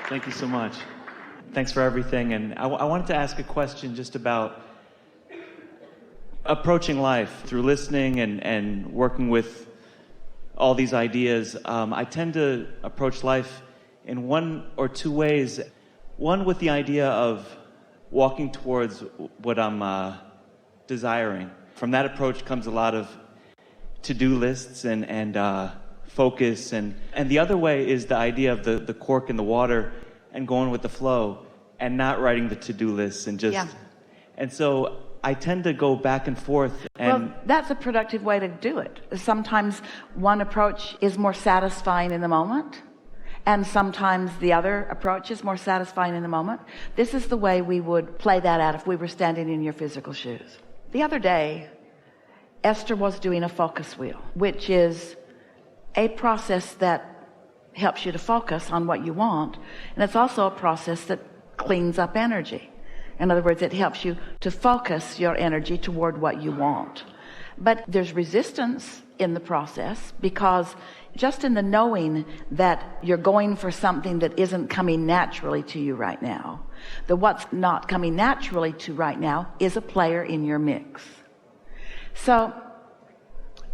Thank you so much. Thanks for everything. And I wanted to ask a question just about approaching life through listening and working with all these ideas. I tend to approach life in one or two ways. One with the idea of walking towards what I'm desiring. From that approach comes a lot of to-do lists and focus. And the other way is the idea of the cork in the water and going with the flow and not writing the to-do lists and just... Yeah. And so I tend to go back and forth. And Well, that's a productive way to do it. Sometimes one approach is more satisfying in the moment, and sometimes the other approach is more satisfying in the moment. This is the way we would play that out if we were standing in your physical shoes. The other day, Esther was doing a focus wheel, which is a process that helps you to focus on what you want, and it's also a process that cleans up energy. In other words, it helps you to focus your energy toward what you want. But there's resistance in the process, because just in the knowing that you're going for something that isn't coming naturally to you right now, the what's not coming naturally to right now is a player in your mix. So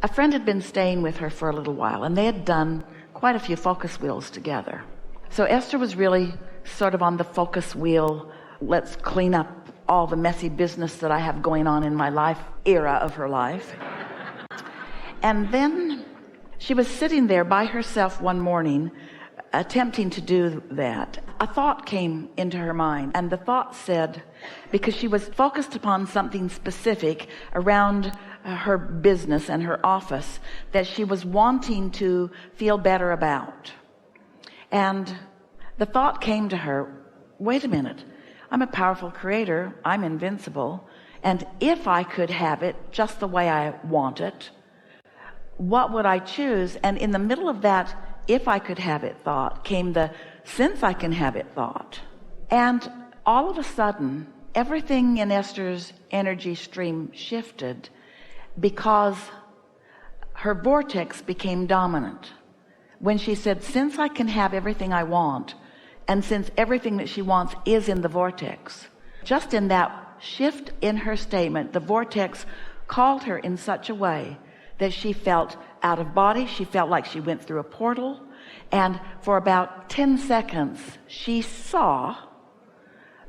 a friend had been staying with her for a little while, and they had done quite a few focus wheels together. So Esther was really sort of on the focus wheel, let's clean up all the messy business that I have going on in my life era of her life. And then she was sitting there by herself one morning, attempting to do that. A thought came into her mind, and the thought said, because she was focused upon something specific around her business and her office that she was wanting to feel better about. And the thought came to her, wait a minute, I'm a powerful creator, I'm invincible, and if I could have it just the way I want it, what would I choose? And in the middle of that if I could have it thought came the since I can have it thought. And all of a sudden everything in Esther's energy stream shifted, because her vortex became dominant. When she said, since I can have everything I want, and since everything that she wants is in the vortex, just in that shift in her statement, the vortex called her in such a way that she felt out of body. She felt like she went through a portal, and for about 10 seconds she saw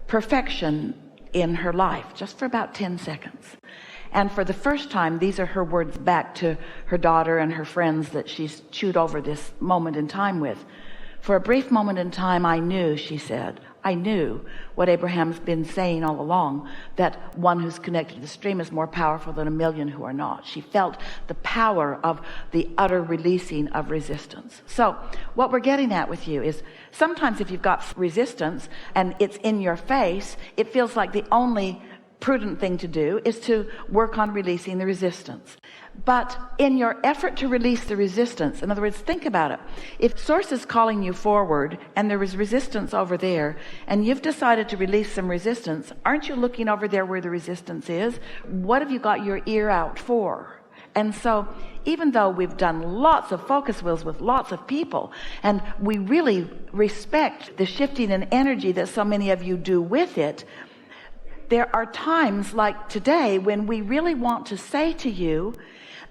perfection in her life, just for about 10 seconds. And for the first time, these are her words back to her daughter and her friends that she's chewed over this moment in time with. For a brief moment in time, I knew, she said, I knew what Abraham's been saying all along, that one who's connected to the stream is more powerful than a million who are not. She felt the power of the utter releasing of resistance. So what we're getting at with you is sometimes if you've got resistance and it's in your face, it feels like the only prudent thing to do is to work on releasing the resistance. But in your effort to release the resistance, in other words, think about it. If source is calling you forward and there is resistance over there, and you've decided to release some resistance, aren't you looking over there where the resistance is? What have you got your ear out for? And so even though we've done lots of focus wheels with lots of people, and we really respect the shifting in energy that so many of you do with it, there are times like today when we really want to say to you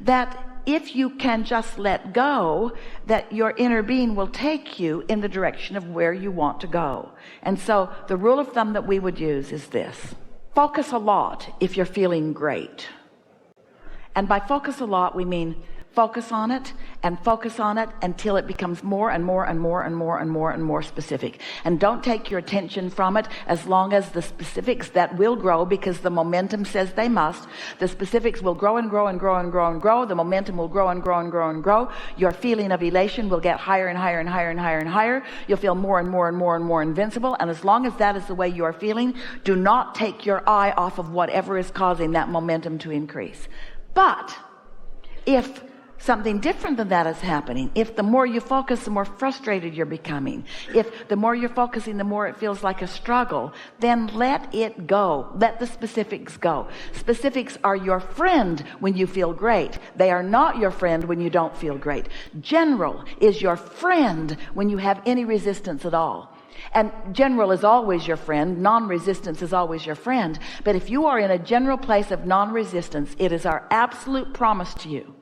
that if you can just let go, that your inner being will take you in the direction of where you want to go. And so the rule of thumb that we would use is this: focus a lot if you're feeling great. And by focus a lot, we mean focus on it until it becomes more and more and more and more and more and more specific. And don't take your attention from it as long as the specifics that will grow, because the momentum says they must. The specifics will grow and grow and grow and grow and grow. The momentum will grow and grow and grow and grow. Your feeling of elation will get higher and higher and higher and higher and higher. You'll feel more and more and more and more invincible. And as long as that is the way you are feeling, do not take your eye off of whatever is causing that momentum to increase. But if something different than that is happening, if the more you focus, the more frustrated you're becoming, if the more you're focusing, the more it feels like a struggle, then let it go. Let the specifics go. Specifics are your friend when you feel great. They are not your friend when you don't feel great. General is your friend when you have any resistance at all. And general is always your friend. Non-resistance is always your friend. But if you are in a general place of non-resistance, it is our absolute promise to you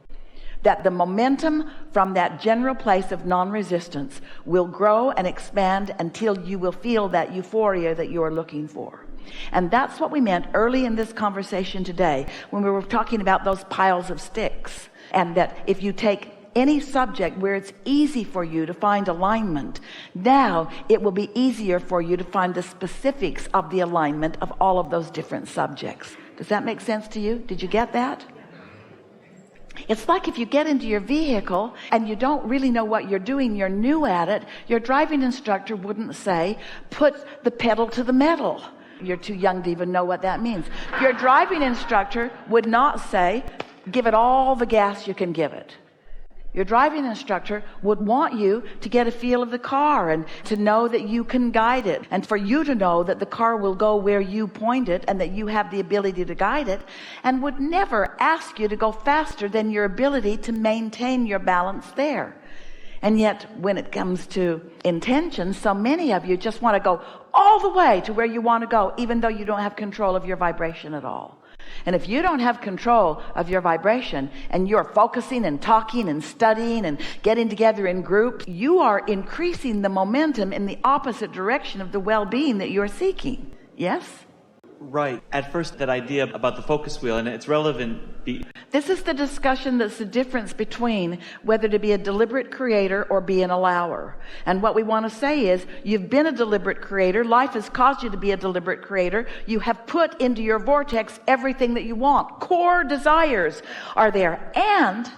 that the momentum from that general place of non-resistance will grow and expand until you will feel that euphoria that you are looking for. And that's what we meant early in this conversation today when we were talking about those piles of sticks. And that if you take any subject where it's easy for you to find alignment, now it will be easier for you to find the specifics of the alignment of all of those different subjects. Does that make sense to you? Did you get that? It's like if you get into your vehicle and you don't really know what you're doing, you're new at it, your driving instructor wouldn't say, put the pedal to the metal. You're too young to even know what that means. Your driving instructor would not say, give it all the gas you can give it. Your driving instructor would want you to get a feel of the car and to know that you can guide it, and for you to know that the car will go where you point it and that you have the ability to guide it, and would never ask you to go faster than your ability to maintain your balance there. And yet when it comes to intention, so many of you just want to go all the way to where you want to go, even though you don't have control of your vibration at all. And if you don't have control of your vibration and you're focusing and talking and studying and getting together in groups, you are increasing the momentum in the opposite direction of the well-being that you're seeking. Yes? Right. At first, that idea about the focus wheel, and it's relevant. This is the discussion that's the difference between whether to be a deliberate creator or be an allower. And what we want to say is, you've been a deliberate creator. Life has caused you to be a deliberate creator. You have put into your vortex everything that you want. Core desires are there. And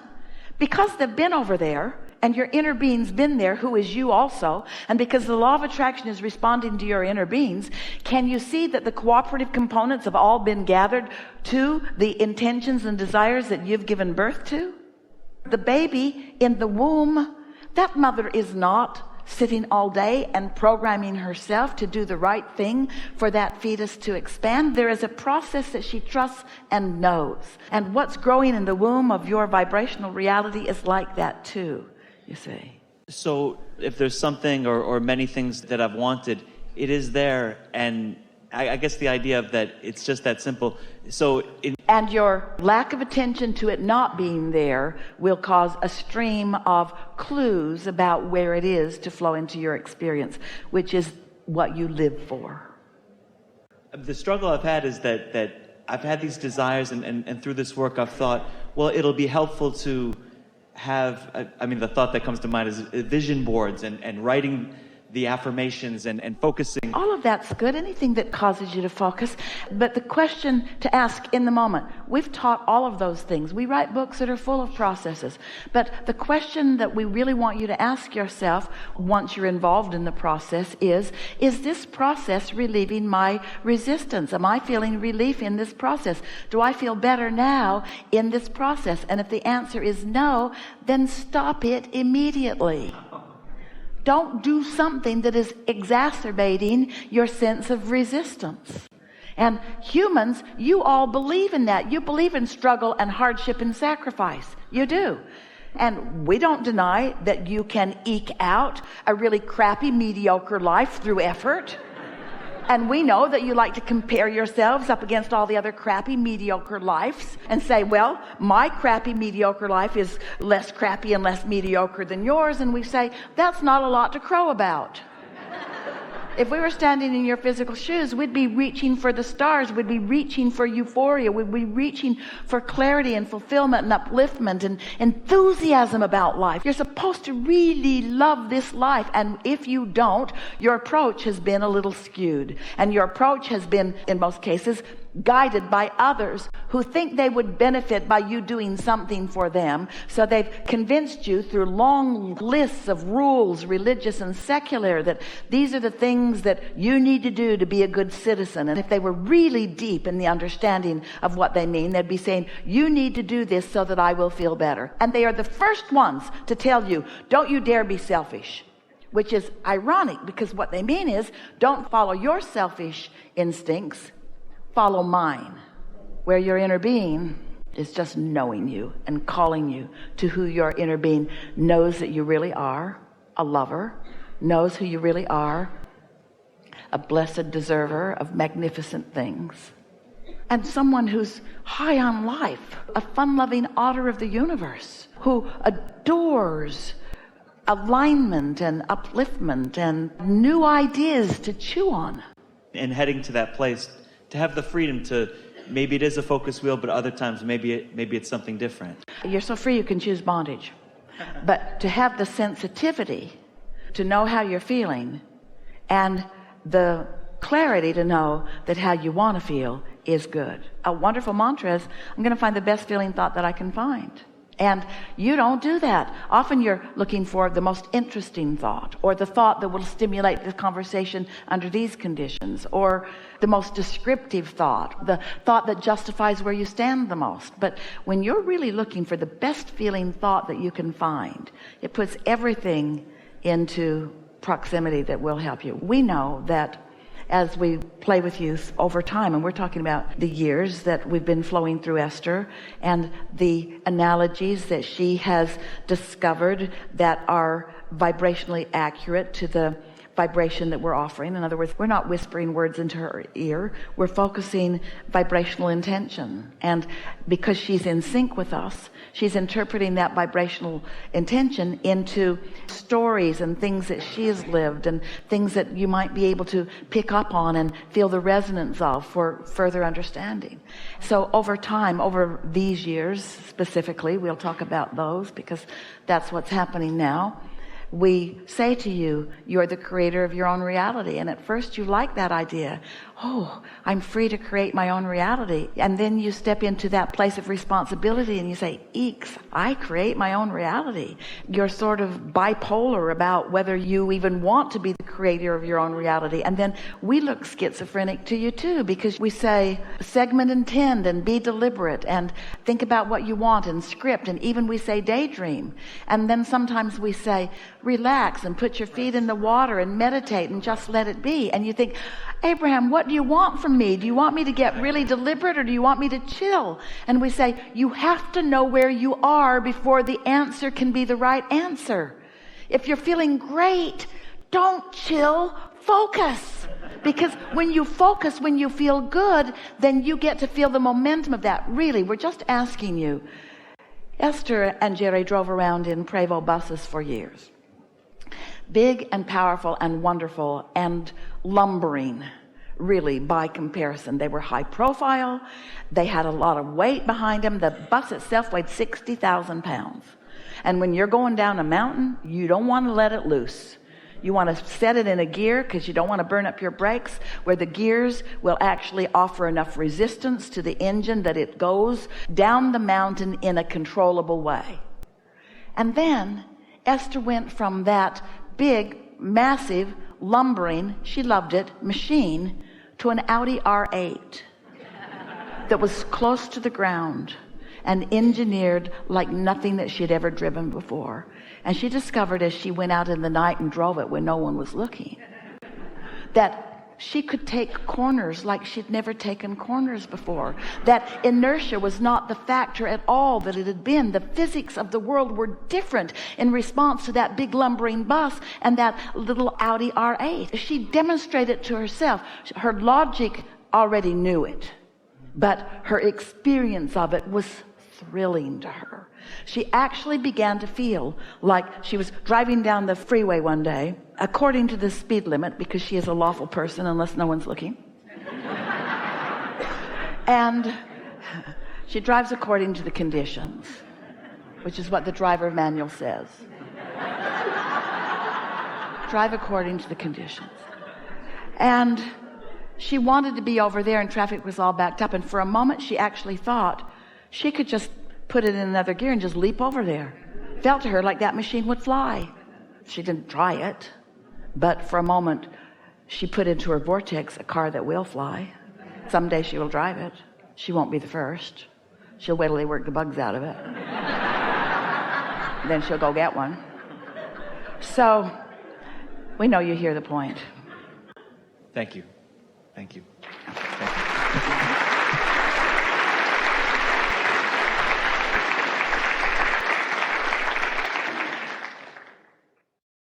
because they've been over there, and your inner being's been there, who is you also, and because the law of attraction is responding to your inner beings, can you see that the cooperative components have all been gathered to the intentions and desires that you've given birth to? The baby in the womb, that mother is not sitting all day and programming herself to do the right thing for that fetus to expand. There is a process that she trusts and knows. And what's growing in the womb of your vibrational reality is like that too. You see. So if there's something or many things that I've wanted, it is there, and I guess the idea of that, it's just that simple. And your lack of attention to it not being there will cause a stream of clues about where it is to flow into your experience, which is what you live for. The struggle I've had is that I've had these desires, and through this work I've thought, well, it'll be helpful to have, the thought that comes to mind is vision boards and writing the affirmations and focusing. All of that's good, anything that causes you to focus. But the question to ask in the moment, we've taught all of those things. We write books that are full of processes. But the question that we really want you to ask yourself once you're involved in the process is this process relieving my resistance? Am I feeling relief in this process? Do I feel better now in this process? And if the answer is no, then stop it immediately. Don't do something that is exacerbating your sense of resistance. And humans, you all believe in that. You believe in struggle and hardship and sacrifice. You do. And we don't deny that you can eke out a really crappy, mediocre life through effort. And we know that you like to compare yourselves up against all the other crappy, mediocre lives and say, well, my crappy, mediocre life is less crappy and less mediocre than yours. And we say, that's not a lot to crow about. If we were standing in your physical shoes, we'd be reaching for the stars. We'd be reaching for euphoria. We'd be reaching for clarity and fulfillment and upliftment and enthusiasm about life. You're supposed to really love this life. And if you don't, your approach has been a little skewed. And your approach has been, in most cases, guided by others who think they would benefit by you doing something for them. So they've convinced you through long lists of rules, religious and secular, that these are the things that you need to do to be a good citizen. And if they were really deep in the understanding of what they mean, they'd be saying, you need to do this so that I will feel better. And they are the first ones to tell you, don't you dare be selfish. Which is ironic, because what they mean is, don't follow your selfish instincts, follow mine, where your inner being is just knowing you and calling you to who your inner being knows that you really are, a lover, knows who you really are, a blessed deserver of magnificent things, and someone who's high on life, a fun-loving otter of the universe, who adores alignment and upliftment and new ideas to chew on. And heading to that place, to have the freedom to, maybe it is a focus wheel, but other times maybe it's something different. You're so free you can choose bondage. But to have the sensitivity to know how you're feeling and the clarity to know that how you want to feel is good. A wonderful mantra is, I'm going to find the best feeling thought that I can find. And you don't do that. Often you're looking for the most interesting thought, or the thought that will stimulate the conversation under these conditions, or the most descriptive thought, the thought that justifies where you stand the most. But when you're really looking for the best feeling thought that you can find, it puts everything into proximity that will help you. We know that as we play with youth over time, and we're talking about the years that we've been flowing through Esther and the analogies that she has discovered that are vibrationally accurate to the vibration that we're offering. In other words, we're not whispering words into her ear. We're focusing vibrational intention. And because she's in sync with us, she's interpreting that vibrational intention into stories and things that she has lived and things that you might be able to pick up on and feel the resonance of for further understanding. So over time, over these years specifically, we'll talk about those because that's what's happening now. We say to you, you're the creator of your own reality. And at first you like that idea. Oh, I'm free to create my own reality. And then you step into that place of responsibility and you say, Hicks, I create my own reality. You're sort of bipolar about whether you even want to be the creator of your own reality. And then we look schizophrenic to you too, because we say segment intend and be deliberate and think about what you want and script. And even we say daydream. And then sometimes we say relax and put your feet in the water and meditate and just let it be. And you think, Abraham, what do you want from me? Do you want me to get really deliberate, or do you want me to chill? And we say, you have to know where you are before the answer can be the right answer. If you're feeling great, don't chill, focus. Because when you focus, when you feel good, then you get to feel the momentum of that. Really, we're just asking you. Esther and Jerry drove around in Prevost buses for years. Big and powerful and wonderful and lumbering, really, by comparison. They were high profile. They had a lot of weight behind them. The bus itself weighed 60,000 pounds. And when you're going down a mountain, you don't want to let it loose. You want to set it in a gear because you don't want to burn up your brakes, where the gears will actually offer enough resistance to the engine that it goes down the mountain in a controllable way. And then Esther went from that big, massive, lumbering, she loved it, machine to an Audi R8 that was close to the ground and engineered like nothing that she'd ever driven before. And she discovered as she went out in the night and drove it when no one was looking, that she could take corners like she'd never taken corners before. That inertia was not the factor at all that it had been. The physics of the world were different in response to that big lumbering bus and that little Audi R8. She demonstrated to herself. Her logic already knew it, but her experience of it was thrilling to her. She actually began to feel like she was driving down the freeway one day according to the speed limit, because she is a lawful person unless no one's looking. And she drives according to the conditions, which is what the driver manual says. Drive according to the conditions. And she wanted to be over there and traffic was all backed up. And for a moment she actually thought she could just put it in another gear and just leap over there. Felt to her like that machine would fly. She didn't try it, but for a moment she put into her vortex a car that will fly. Someday she will drive it. She won't be the first. She'll wait till they work the bugs out of it. Then she'll go get one. So we know you hear the point. Thank you. Thank you.